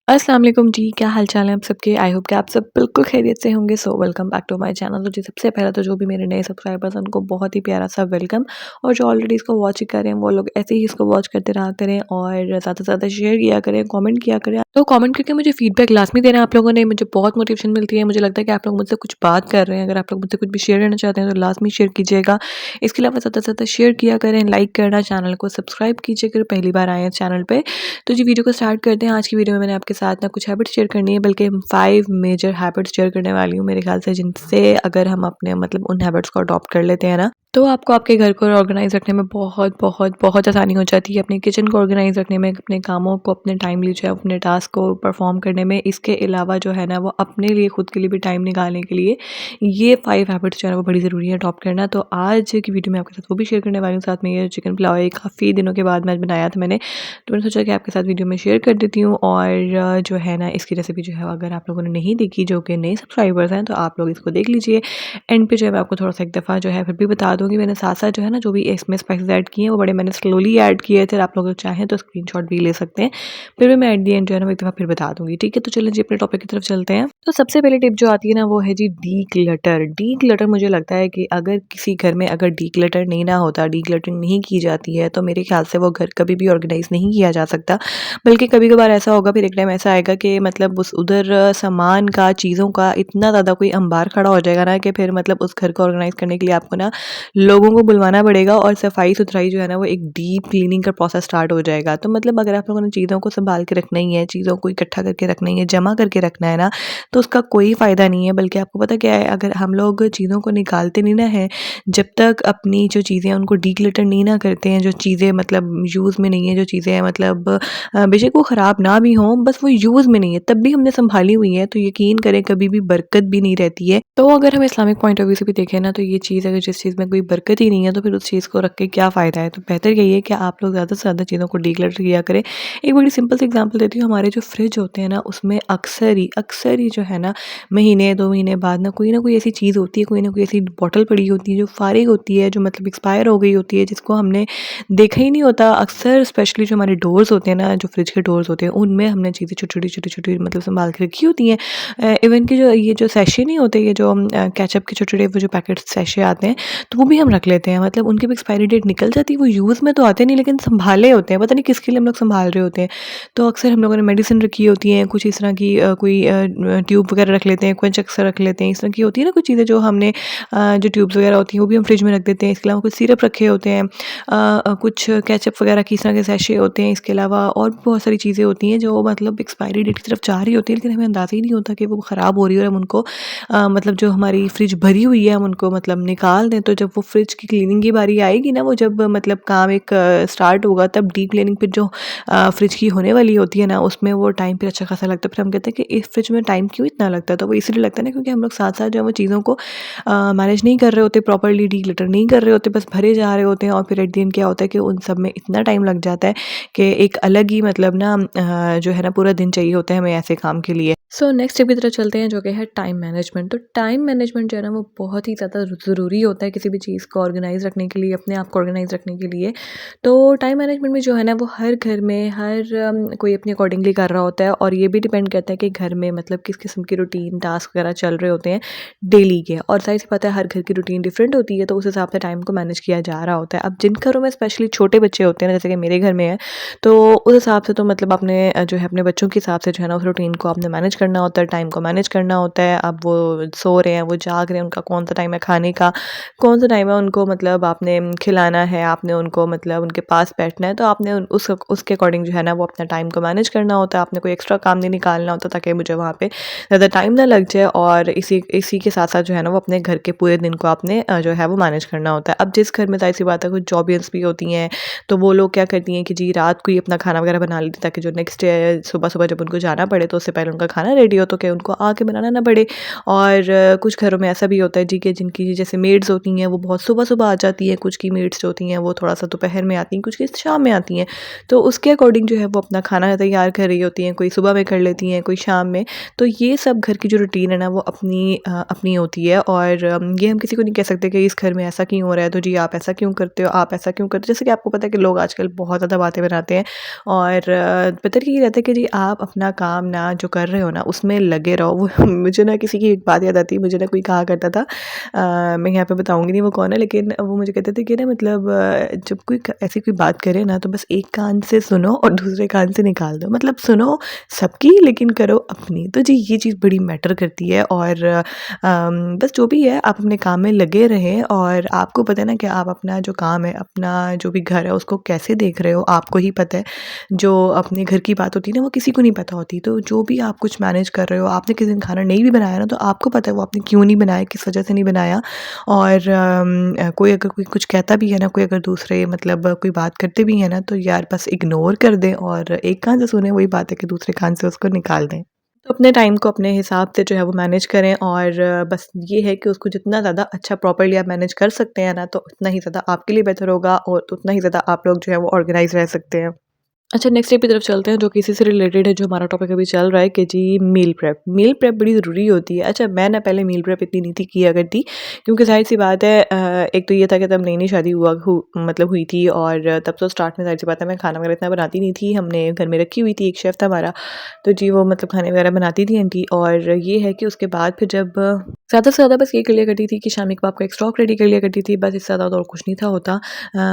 अस्सलाम वालेकुम जी, क्या हाल चाल है आप सबके। आई होप कि आप सब बिल्कुल खैरियत से होंगे। So welcome back to my channel. तो जी सबसे पहले तो जो भी मेरे नए सब्सक्राइबर्स हैं उनको बहुत ही प्यारा सा वेलकम, और जो ऑलरेडी इसको वॉच कर रहे हैं वो लोग ऐसे ही इसको वॉच करते रहा करें और ज़्यादा से ज़्यादा शेयर किया करें, कमेंट किया करें। तो कमेंट करके मुझे फीडबैक लाजमी देना आप लोगों ने, मुझे बहुत मोटिवेशन मिलती है। मुझे लगता है कि आप लोग मुझसे कुछ बात कर रहे हैं, अगर आप लोग मुझसे कुछ भी शेयर करना चाहते हैं तो लाजमी शेयर कीजिएगा। इसके अलावा ज़्यादा से ज़्यादा शेयर किया करें, लाइक करना, चैनल को सब्सक्राइब कीजिए अगर पहली बार आए हैं चैनल पर। तो जी वीडियो को स्टार्ट करते हैं। आज की वीडियो में मैंने आपके साथ ना कुछ हैबिट्स शेयर करनी है, बल्कि 5 मेजर हैबिट्स शेयर करने वाली हूँ मेरे ख्याल से, जिनसे अगर हम अपने मतलब उन हैबिट्स को अडॉप्ट कर लेते हैं ना, तो आपको आपके घर को ऑर्गेनाइज रखने में बहुत बहुत बहुत आसानी हो जाती है। अपने किचन को ऑर्गेनाइज रखने में, अपने कामों को अपने टाइमली जो है अपने टास्क को परफॉर्म करने में। इसके अलावा जो है ना वो अपने लिए खुद के लिए भी टाइम निकालने के लिए ये 5 हैबिट्स जो है वो बड़ी ज़रूरी है अडॉप्ट करना। तो आज की वीडियो में आपके साथ वो भी शेयर करने वाली हूँ। साथ में ये चिकन पुलाव है, काफ़ी दिनों के बाद मैं बनाया था मैंने, तो मैंने सोचा कि आपके साथ वीडियो में शेयर कर देती हूँ। और जो है ना इसकी रेसिपी जो है अगर आप लोगों ने नहीं देखी, जो कि नए सब्सक्राइबर्स हैं, तो आप लोग इसको देख लीजिए। एंड पे जो है मैं आपको थोड़ा-सा एक दफ़ा जो है फिर भी बता दूँगी। मैंने साथ-साथ जो है ना जो भी इसमें स्पाइसेस ऐड किए हैं वो बड़े मैंने स्लोली ऐड किए थे। आप लोग चाहें तो स्क्रीनशॉट भी ले सकते हैं। फिर भी मैं एट द एंड जो है ना वो एक दफ़ा फिर बता दूँगी। ठीक है? तो चलिए जी अपने टॉपिक की तरफ चलते हैं। तो सबसे पहली टिप जो आती है ना वो है जी डीक्लटर। डीक्लटर मुझे लगता है कि अगर किसी घर में अगर डीक्लटर नहीं ना होता, डीक्लटरिंग नहीं की जाती है, तो मेरे ख्याल से वो घर कभी भी ऑर्गेनाइज़ नहीं किया जा सकता। बल्कि कभी-कभार ऐसा होगा, फिर एक टाइम ऐसा आएगा कि मतलब उस उधर सामान का, चीज़ों का इतना ज़्यादा कोई अंबार खड़ा हो जाएगा ना कि फिर मतलब उस घर को ऑर्गेनाइज़ करने के लिए आपको ना लोगों को बुलवाना पड़ेगा, और सफाई-सुथराई जो है ना वो एक डीप क्लीनिंग का प्रोसेस स्टार्ट हो जाएगा। तो मतलब अगर आप लोगों ने चीज़ों को सँभाल के रखना ही है, चीज़ों को इकट्ठा करके रखना ही है, जमा करके रखना है ना, तो उसका कोई फ़ायदा नहीं है। बल्कि आपको पता क्या है, अगर हम लोग चीज़ों को निकालते नहीं ना हैं, जब तक अपनी जो चीज़ें हैं उनको डीक्लटर नहीं ना करते हैं, जो चीज़ें मतलब यूज़ में नहीं है, जो चीज़ें मतलब बेशक वो ख़राब ना भी हों, बस वो यूज़ में नहीं है, तब भी हमने सँभाली हुई है, तो यकीन करें कभी भी बरकत भी नहीं रहती है। तो अगर हम इस्लामिक पॉइंट ऑफ व्यू से भी देखें ना, तो ये चीज़ अगर जिस चीज़ में कोई बरकत ही नहीं है, तो फिर उस चीज़ को रख के क्या फ़ायदा है। तो बेहतर यही है कि आप लोग ज़्यादा से ज़्यादा चीज़ों को डीक्लटर किया करें। एक बड़ी सिंपल सी एग्ज़ाम्पल देती हूँ, हमारे जो फ्रिज होते हैं ना, उसमें अक्सर ही जो है ना, महीने 2 महीने बाद ना कोई ऐसी चीज़ होती है, कोई ना कोई ऐसी बॉटल पड़ी होती है जो फ़ारिग होती है, जो मतलब एक्सपायर हो गई होती है, जिसको हमने देखा ही नहीं होता। अक्सर स्पेशली जो हमारे डोर्स होते हैं ना, जो फ्रिज के डोर्स होते हैं, उनमें हमने चीज़ें छोटी-छोटी मतलब सँभाल के रखी होती हैं। इवन कि जो ये जो सैशे नहीं होते, ये जो केचअप के छोटे-छोटे वो जो पैकेट सैशे आते हैं, तो वो भी हम रख लेते हैं। मतलब उनकी भी एक्सपायरी डेट निकल जाती है, वो यूज़ में तो आते नहीं, लेकिन सँभाले होते हैं, पता नहीं किसके लिए हम लोग सँभाल रहे होते हैं। तो अक्सर हम लोगों ने मेडिसिन रखी होती हैं, कुछ इस तरह की कोई ट्यूब वगैरह रख लेते हैं, कुछ अक्सर रख लेते हैं। इस तरह की होती है ना कुछ चीज़ें जो हमने जो ट्यूब्स वगैरह होती हैं वो भी हम फ्रिज में रख देते हैं। इसके अलावा कुछ सिरप रखे होते हैं, कुछ केचअप वगैरह की इस तरह के सैशे होते हैं। इसके अलावा और भी बहुत सारी चीज़ें होती हैं जो मतलब एक्सपायरी डेट की तरफ जा रही होती है, लेकिन हमें अंदाज़ा ही नहीं होता कि वो ख़राब हो रही है, और हम उनको मतलब जो हमारी फ्रिज भरी हुई है हम उनको मतलब निकाल दें। तो जब वो फ्रिज की क्लीनिंग की बारी आएगी ना, वो जब मतलब काम एक स्टार्ट होगा, तब डीप क्लीनिंग फिर जो फ्रिज की होने वाली होती है ना, उसमें वो टाइम फिर अच्छा खासा लगता है। फिर हम कहते हैं कि इस फ्रिज में टाइम क्यों इतना लगता है, तो वो इसलिए लगता है ना क्योंकि हम लोग साथ-साथ जो है वो चीज़ों को मैनेज नहीं कर रहे होते, प्रॉपर्ली डीक्लटर नहीं कर रहे होते, बस भरे जा रहे होते हैं। और फिर एट द एंड क्या होता है कि उन सब में इतना टाइम लग जाता है कि एक अलग ही मतलब ना जो है ना पूरा दिन चाहिए होता है हमें ऐसे काम के लिए। सो नेक्स्ट स्टेप की तरफ चलते हैं, जो कि है टाइम मैनेजमेंट। तो टाइम मैनेजमेंट जो है ना वो बहुत ही ज़्यादा ज़रूरी होता है किसी भी चीज़ को ऑर्गेनाइज रखने के लिए, अपने आप को ऑर्गेनाइज रखने के लिए। तो टाइम मैनेजमेंट में जो है ना वो हर घर में हर कोई अपने अकॉर्डिंगली कर रहा होता है, और ये भी डिपेंड करता है कि घर में मतलब किस किस्म की रूटीन टास्क वगैरह चल रहे होते हैं डेली के। और ज़ाहिर सी बात है हर घर की रूटीन डिफरेंट होती है, तो उस हिसाब से टाइम को मैनेज किया जा रहा होता है। अब जिन घरों में स्पेशली छोटे बच्चे होते हैं ना, जैसे कि मेरे घर में है, तो उस हिसाब से तो मतलब अपने जो है अपने बच्चों के हिसाब से जो है ना उस रूटीन को आपने मैनेज करना होता है, टाइम को मैनेज करना होता है। अब वो सो रहे हैं, वो जाग रहे हैं, उनका कौन सा टाइम है खाने का, कौन सा टाइम है उनको मतलब आपने खिलाना है, आपने उनको मतलब उनके पास बैठना है, तो आपने उसके अकॉर्डिंग जो है ना वो अपना टाइम को मैनेज करना होता है। आपने कोई एक्स्ट्रा काम नहीं निकालना होता ताकि मुझे वहाँ पे ज़्यादा टाइम ना लग जाए, और इसी इसी के साथ साथ जो है ना वो अपने घर के पूरे दिन को आपने जो है वो मैनेज करना होता है। अब जिस घर में ज़ाहिर सी बात है कुछ जॉबियंस भी होती हैं, तो वो लोग क्या करती हैं कि जी रात को ही अपना खाना वगैरह बना लेती, ताकि जो नेक्स्ट डे सुबह-सुबह जब उनको जाना पड़े तो उससे पहले उनका खाना रेडी हो, तो कि उनको आके बनाना ना पड़े। और कुछ घरों में ऐसा भी होता है जी कि जिनकी जैसे मेड्स होती हैं वो बहुत सुबह-सुबह आ जाती हैं, कुछ की मेड्स जो होती हैं वो थोड़ा-सा दोपहर में आती हैं, कुछ की शाम में आती हैं। तो उसके अकॉर्डिंग जो है वो अपना खाना तैयार कर रही होती हैं, कोई सुबह में कर लेती हैं, कोई शाम में। तो ये सब घर की जो रूटीन है ना वो अपनी होती है और ये हम किसी को नहीं कह सकते कि इस घर में ऐसा क्यों हो रहा है, तो जी आप ऐसा क्यों करते हो, आप ऐसा क्यों करते हो? जैसे कि आपको पता है कि लोग आजकल बहुत ज़्यादा बातें बनाते हैं और बेहतर ये रहता है कि जी आप अपना काम ना जो कर रहे हो ना उसमें लगे रहो। वो मुझे ना किसी की एक बात याद आती है, मुझे ना कोई कहा करता था मैं यहाँ पे बताऊँगी नहीं वो कौन है, लेकिन वो मुझे कहते थे कि ना मतलब जब कोई ऐसी कोई बात करे ना तो बस एक कान से सुनो और दूसरे कान से निकाल दो। मतलब सुनो सबकी लेकिन करो अपनी। तो जी ये चीज़ बड़ी मैटर करती है और बस जो भी है आप अपने काम में लगे रहें और आपको पता है ना कि आप अपना जो काम है, अपना जो भी घर है उसको कैसे देख रहे हो आपको ही पता है। जो अपने घर की बात होती है ना वो किसी को नहीं पता होती। तो जो भी आप कुछ मैनेज कर रहे हो, आपने किसी दिन खाना नहीं भी बनाया ना तो आपको पता है वो आपने क्यों नहीं बनाया, किस वजह से नहीं बनाया और कोई अगर कोई कुछ कहता भी है ना, कोई अगर दूसरे मतलब कोई बात करते भी हैं ना तो यार बस इग्नोर कर दें और एक कान से सुने वही बात है कि दूसरे कान से उसको निकाल दें। तो अपने टाइम को अपने हिसाब से जो है वो मैनेज करें और बस ये है कि उसको जितना ज़्यादा अच्छा प्रॉपर्ली आप मैनेज कर सकते हैं ना तो उतना ही ज़्यादा आपके लिए बेहतर होगा और उतना ही ज़्यादा आप लोग जो है वो ऑर्गेनाइज़ रह सकते हैं। अच्छा नेक्स्ट स्टेप की तरफ चलते हैं जो कि इसी से रिलेटेड है जो हमारा टॉपिक अभी चल रहा है कि जी मील प्रेप। मील प्रेप बड़ी ज़रूरी होती है। अच्छा मैं ना पहले मील प्रेप इतनी नहीं थी किया करती क्योंकि ज़ाहिर-सी बात है एक तो ये था कि तब नई-नई शादी मतलब हुई थी और तब तो स्टार्ट में ज़ाहिर-सी बात है मैं खाना वगैरह इतना बनाती नहीं थी। हमने घर में रखी हुई थी, एक शेफ़ था हमारा, तो जी वो मतलब खाने वगैरह बनाती थी आंटी और ये है कि उसके बाद फिर जब ज़्यादा से ज़्यादा बस ये कर लिया करती थी कि शामी कबाब का एक स्टॉक रेडी कर लिया करती थी, बस इससे ज़्यादा और कुछ नहीं था होता।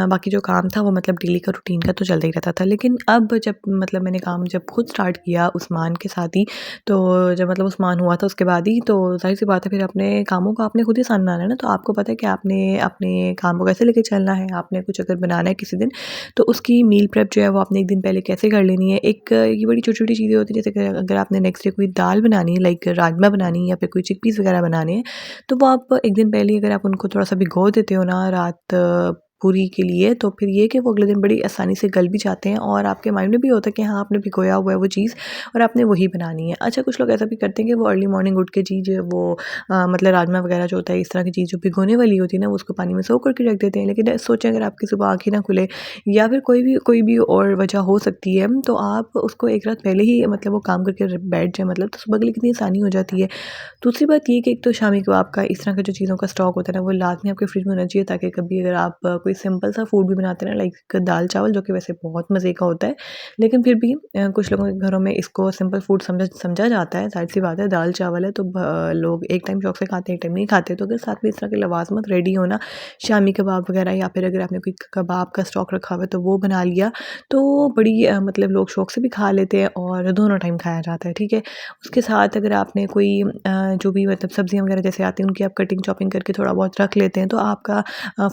बाकी जो काम था वो मतलब डेली का रूटीन का तो चलता ही रहता था। लेकिन अब जब मतलब मैंने काम जब खुद स्टार्ट किया उस्मान के साथ ही, तो जब मतलब उस्मान हुआ था उसके बाद ही तो ज़ाहिर-सी बात है फिर अपने कामों को आपने खुद ही सामलाना है ना, तो आपको पता है कि आपने अपने काम को कैसे लेके चलना है। आपने कुछ अगर बनाना है किसी दिन, तो उसकी मील प्रेप जो है वो आपने 1 दिन पहले कैसे कर लेनी है। एक ये बड़ी छोटी-छोटी चीज़ें होती हैं जैसे कि अगर आपने नेक्स्ट डे कोई दाल बनानी है लाइक राजमा बनानी है या फिर कोई चिकपीस वगैरह बनाने हैं, तो वो आप 1 दिन पहले ही अगर आप उनको थोड़ा-सा भिगो देते हो ना रात पूरी के लिए, तो फिर ये कि वो अगले दिन बड़ी आसानी से गल भी जाते हैं और आपके माइंड में भी होता है कि हाँ, आपने भिगोया हुआ है वो चीज़ और आपने वही बनानी है। अच्छा कुछ लोग ऐसा भी करते हैं कि वो अर्ली मॉर्निंग उठ के चीज़ वो मतलब राजमा वगैरह जो होता है, इस तरह की चीज़ जो भिगोने वाली होती है ना, वो उसको पानी में सोक करके रख देते हैं। लेकिन सोचें अगर आपकी सुबह आँख ही ना खुले या फिर कोई भी और वजह हो सकती है, तो आप उसको एक रात पहले ही मतलब वो काम करके बैठ जाएँ मतलब, तो सुबह के लिए कितनी आसानी हो जाती है। दूसरी बात ये कि एक तो शामी कबाब का इस तरह का जो चीज़ों का स्टॉक होता है ना वो लाज़मी आपके फ्रिज में होना चाहिए ताकि कभी अगर आप कोई सिंपल सा फूड भी बनाते हैं ना लाइक दाल चावल जो कि वैसे बहुत मज़े का होता है, लेकिन फिर भी कुछ लोगों के घरों में इसको सिंपल फूड समझा समझा जाता है। ज़ाहिर सी बात है दाल चावल है तो लोग एक टाइम शौक से खाते हैं, एक टाइम नहीं खाते। तो अगर साथ में इस तरह के लवाजमत रेडी हो ना, शामी कबाब वगैरह या फिर अगर आपने कोई कबाब का स्टॉक रखा हुआ है तो वो बना लिया, तो बड़ी मतलब लोग शौक से भी खा लेते हैं और दोनों टाइम खाया जाता है, ठीक है। उसके साथ अगर आपने कोई जो भी मतलब सब्जियाँ वगैरह जैसे आती हैं उनकी आप कटिंग चॉपिंग करके थोड़ा बहुत रख लेते हैं तो आपका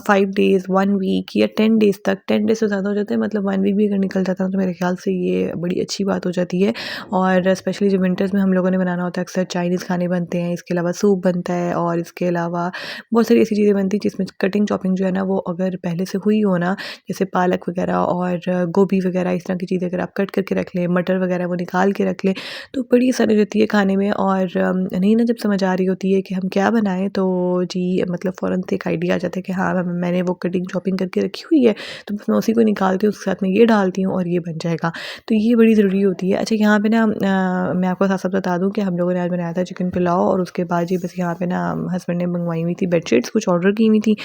5 डेज़ 1 वीक या 10 डेज़ तक 10 डेज़ से ज़्यादा हो जाते हैं मतलब 1 वीक भी अगर निकल जाता है तो मेरे ख्याल से ये बड़ी अच्छी बात हो जाती है। और स्पेशली जब विंटर्स में हम लोगों ने बनाना होता है अक्सर चाइनीज़ खाने बनते हैं, इसके अलावा सूप बनता है और इसके अलावा बहुत सारी ऐसी चीज़ें बनती हैं जिसमें कटिंग चॉपिंग जो है ना वो अगर पहले से हुई हो ना, जैसे पालक वगैरह और गोभी वगैरह इस तरह की चीज़ें अगर आप कट करके रख लें, मटर वगैरह वो निकाल के रख लें, तो बड़ी आसानी रहती है खाने में। और नहीं ना जब समझ आ रही होती है कि हम क्या बनाएँ तो जी मतलब फ़ौरन से एक आइडिया आ जाता है कि हाँ, मैंने वो कटिंग चॉपिंग करके रखी हुई है, तो बस मैं उसी को निकालती हूँ, उसके साथ में ये डालती हूँ और ये बन जाएगा। तो ये बड़ी ज़रूरी होती है। अच्छा यहाँ पे ना मैं आपको साथ-साथ बता दूँ कि हम लोगों ने आज बनाया था चिकन पुलाव और उसके बाद जी बस यहाँ पे ना हस्बैंड ने मँगवाई हुई थी बेडशीट्स कुछ ऑर्डर की हुई थी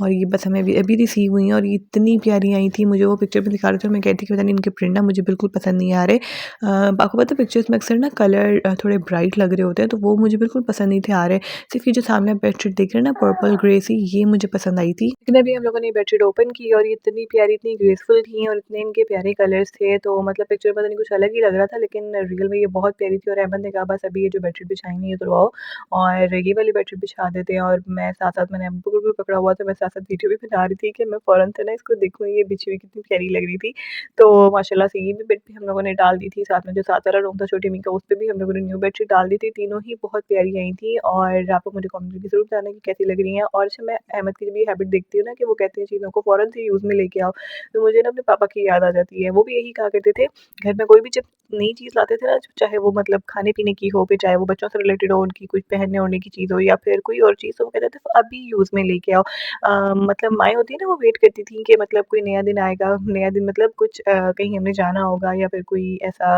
और ये बस हमें अभी अभी रिसीव हुई हैं और ये इतनी प्यारी आई थी, मुझे वो पिक्चर में दिखा रहे थे और मैं कह रही थी कि पता नहीं इनके प्रिंट ना मुझे बिल्कुल पसंद नहीं आ रहे। आपको पता है पिक्चर्स में अक्सर ना कलर थोड़े ब्राइट लग रहे होते हैं तो वो मुझे बिल्कुल पसंद नहीं थे आ रहे। सिर्फ़ ये जो सामने आप बेडशीट देख रहे हैं ना पर्पल ग्रे सी ये मुझे पसंद आई थी। लेकिन अभी हम लोगों ने ये बेडशीट ओपन की और ये इतनी प्यारी, इतनी ग्रेसफुल थी और इतने इनके प्यारे कलर्स थे तो मतलब पिक्चर में पता नहीं कुछ अलग ही लग रहा था लेकिन रियल में ये बहुत प्यारी थी और अहमद ने कहा बस अभी ये जो बेडशीट बिछाई हुई है उतरवाओ और ये वाली बेडशीट बिछा देते हैं और मैं साथ-साथ मैंने अब्बू को भी पकड़ा हुआ था, मैं साथ-साथ वीडियो भी बना रही थी कि मैं फ़ौरन से ना इसको देखूँ ये बिछी हुई कितनी प्यारी लग रही थी। तो माशाल्लाह से ये भी बेड भी हम लोगों ने डाल दी थी, साथ में जो साथ वाला रूम था छोटी अम्मी का उस पे भी हम लोगों ने न्यू बेडशीट डाल दी थी, तीनों ही बहुत प्यारी आई थी और आप लोग मुझे कमेंट करके ज़रूर बताना कि कैसी लग रही हैं। और अच्छा मैं अहमद की जब ये हैबिट देखती हूँ ना कि वो कहते हैं चीज़ों को फ़ौरन से यूज़ में लेके आओ। तो मुझे ना अपने पापा की याद आ जाती है। वो भी यही कहा करते थे, घर में कोई भी जब नई चीज़ लाते थे ना, चाहे वो मतलब खाने-पीने की हो, फिर चाहे वो बच्चों से रिलेटेड हो, उनकी कुछ पहनने-ओढ़ने की चीज़ हो या फिर कोई और चीज़, तो वो कहते थे अभी यूज़ में लेके आओ। मतलब माएँ होती हैं ना, वो वेट करती थी कि मतलब कोई नया दिन आएगा, नया दिन मतलब कुछ कहीं हमने जाना होगा या फिर कोई ऐसा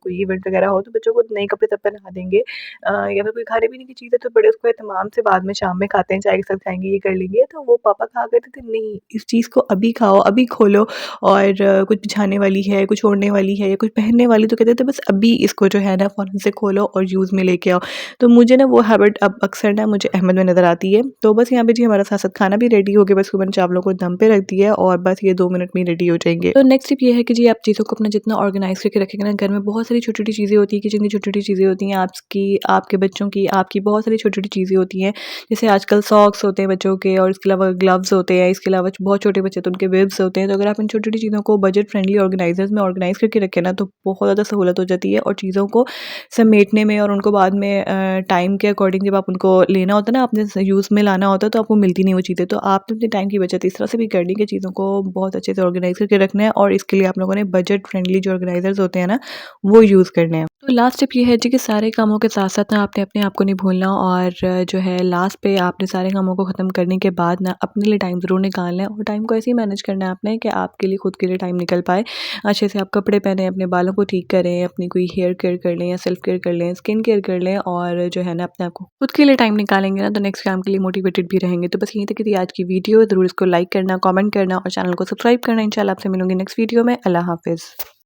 कोई इवेंट वगैरह हो, तो बच्चों को नए कपड़े तब पहना देंगे। या फिर कोई खाने-पीने की चीज़ है तो बड़े उसको एहतमाम से बाद में शाम में खाते हैं, चाय के साथ खाएँगे, ये कर लेंगे। तो वो पापा कहा करते थे नहीं, इस चीज़ को अभी खाओ, अभी खोलो और कुछ बिछाने वाली है, कुछ ओढ़ने वाली है या कुछ पहनने वाली, तो कहते थे बस अभी इसको जो है ना फ़ौरन से खोलो और यूज़ में लेके आओ। तो मुझे ना वो हैबिट अब अक्सर ना मुझे अहमद में नज़र आती है। तो बस यहाँ पे जी हमारा साथ-साथ खाना भी रेडी हो गया, बस मैंने चावलों को दम पे रख दिया और बस ये 2 मिनट में रेडी हो जाएँगे। तो नेक्स्ट टिप ये है कि जी आप चीज़ों को अपना जितना ऑर्गनाइज़ करके रखेंगे ना, घर में बहुत सारी छोटी-छोटी चीज़ें होती हैं, किचन की छोटी-छोटी चीज़ें होती हैं, आपकी, आपके बच्चों की, आपकी बहुत सारी छोटी-छोटी चीज़ें होती हैं। जैसे आजकल सॉक्स होते हैं बच्चों के और इसके अलावा ग्लव्स होते हैं, इसके अलावा बहुत छोटे बच्चे तो उनके बिब्स होते हैं। तो अगर आप इन छोटी-छोटी चीज़ों को बजट फ्रेंडली ऑर्गनाइज़र्स में ऑर्गनाइज़ करके रखें ना, तो बहुत ज़्यादा सहूलत हो जाती है और चीज़ों को समेटने में और उनको बाद में टाइम के अकॉर्डिंग जब आप उनको लेना होता है ना, आपने यूज़ में लाना होता है, तो आपको मिलती नहीं वो चीज़ें। तो आपने अपने टाइम की बचत इस तरह से भी करनी है कि चीज़ों को बहुत अच्छे से ऑर्गनाइज़ करके रखना है और इसके लिए आप लोगों ने बजट फ्रेंडली जो ऑर्गनाइज़र्स होते हैं ना, वो यूज़ करने हैं। तो लास्ट टिप ये है जी कि सारे कामों के साथ-साथ ना आपने अपने आप को नहीं भूलना और जो है लास्ट पे आपने सारे कामों को ख़त्म करने के बाद ना अपने लिए टाइम ज़रूर निकालना है और टाइम को ऐसे ही मैनेज करना है आपने कि आपके लिए खुद के लिए टाइम निकल पाए। अच्छे से आप कपड़े पहनें, अपने बालों को ठीक करें, अपनी कोई हेयर केयर कर लें या सेल्फ केयर कर लें, स्किन केयर कर लें और जो है ना अपने आप को खुद के लिए टाइम निकालेंगे ना, तो नेक्स्ट काम के लिए मोटिवेटेड भी रहेंगे। तो बस यहीं तक की थी आज की वीडियो। ज़रूर इसको लाइक करना, कमेंट करना और चैनल को सब्सक्राइब करना। इंशाल्लाह आपसे मिलूँगी नेक्स्ट वीडियो में। अल्लाह हाफ़िज़।